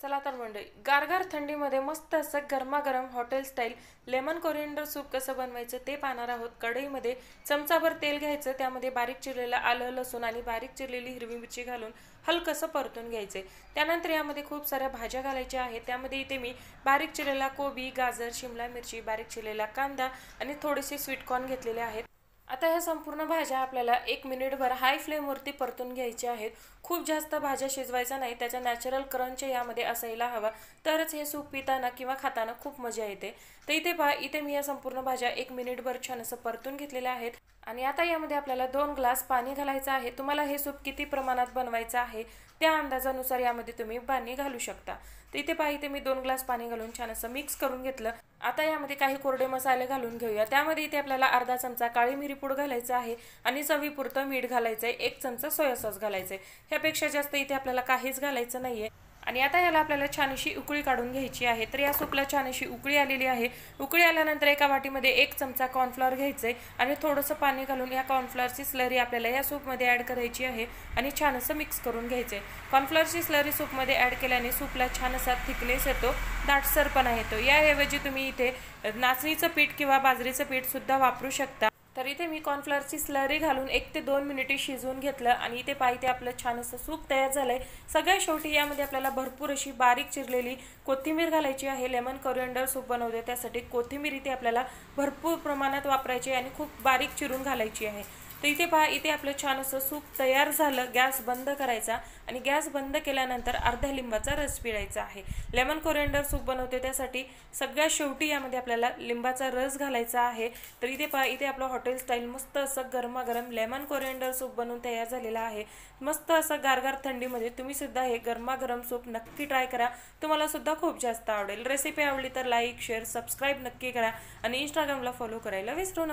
चला तर मंडळी, गारगार थंडीमध्ये मस्त असं गरमागरम hotel style lemon coriander soup कसं बनवायचं ते पाहणार आहोत। कढईमध्ये चमचाभर तेल घ्यायचं, त्यामध्ये बारीक चिरलेला आलं लसूण आणि बारीक चिरलेली हिरवी मिरची घालून हलकसं परतून घ्यायचे। त्यानंतर यामध्ये खूप साऱ्या भाज्या घालायच्या आहेत। त्यामध्ये इथे मी बारीक चिरलेला कोबी, गाजर, शिमला मिरची, बारीक चिरलेला कांदा आणि थोडेसे स्वीटकॉर्न घेतलेले आहेत। आता ह्या संपूर्ण भाज्या आपल्याला 1 मिनिटभर हाय फ्लेमवरती परतून घ्यायच्या आहेत। खूप जास्त भाज्या शिजवायचा नाही, त्याचा नॅचरल क्रंच यामध्ये असायला हवा, तरच हे सूप पिताना किंवा खाताना खूप मजा येते। तर इथे पहा, इथे मी या संपूर्ण भाज्या 1 मिनिटभर छान असं परतून घेतलेल्या आहेत। आणि आता यामध्ये आपल्याला 2 ग्लास पाणी घालायचं आहे। तुम्हाला हे सूप किती प्रमाणात बनवायचं आहे त्या अंदाजानुसार यामध्ये तुम्ही पाणी घालू शकता। तर इथे पहा, इथे मी 2 ग्लास पाणी घालून छान असं मिक्स करून घेतलं। आता यामध्ये काही कोरडे मसाले घालून घेऊया। त्यामध्ये इथे आपल्याला अर्धा चमचा काळी मिरी पूड घालायचं आहे आणि चवीपुरतं मीठ घालायचं आहे, 1 चमचा सोया सॉस घालायचं आहे। ह्यापेक्षा जास्त इथे आपल्याला काहीच घालायचं नाहीये। आणि आता याला आपल्याला छान अशी उकळी काढून घ्यायची आहे। तर या सूपला छान अशी उकळी आलेली आहे। उकळी आल्यानंतर एका वाटीमध्ये 1 चमचा कॉर्नफ्लॉवर घ्यायचंय आणि थोडंसं पाणी घालून या कॉर्नफ्लॉवरची स्लरी आपल्याला या सूपमध्ये ॲड करायची आहे आणि छान असं मिक्स करून घ्यायचंय। कॉर्नफ्लॉवरची स्लरी सूपमध्ये ॲड केल्याने सूपला छान असा थिकनेस येतो, दाटसरपणा येतो। याऐवजी तुम्ही इथे नाचणीचं पीठ किंवा बाजरीचं पीठ सुद्धा वापरू शकता। तर इथे मी कॉर्नफ्लॉवरची स्लरी घालून 1 ते 2 मिनिटे शिजवून घेतलं आणि इथे पाहिजे आपलं छान असं सूप तयार झालंय। सगळ्यात शेवटी यामध्ये आपल्याला भरपूर अशी बारीक चिरलेली कोथिंबीर घालायची आहे। लेमन कोरिएंडर सूप बनवते त्यासाठी कोथिंबीर इथे आपल्याला भरपूर प्रमाणात वापरायची आणि खूप बारीक चिरून घालायची आहे। तर इथे पहा, इथे आपलं छान असं सूप तयार झालं। गॅस बंद करायचा आणि गॅस बंद केल्यानंतर अर्ध्या लिंबाचा रस पिळायचा आहे। लेमन कोरिएंडर सूप बनवते त्यासाठी सगळ्यात शेवटी यामध्ये आपल्याला लिंबाचा रस घालायचा आहे। तर इथे पहा, इथे आपलं हॉटेल स्टाईल मस्त असं गरमागरम लेमन कोरिएंडर सूप बनवून तयार झालेला आहे। मस्त असं गारगार थंडीमध्ये तुम्ही सुद्धा हे गरमागरम सूप नक्की ट्राय करा, तुम्हाला सुद्धा खूप जास्त आवडेल। रेसिपी आवडली तर लाईक, शेअर, सबस्क्राईब नक्की करा आणि इंस्टाग्रामला फॉलो करायला विसरू नका।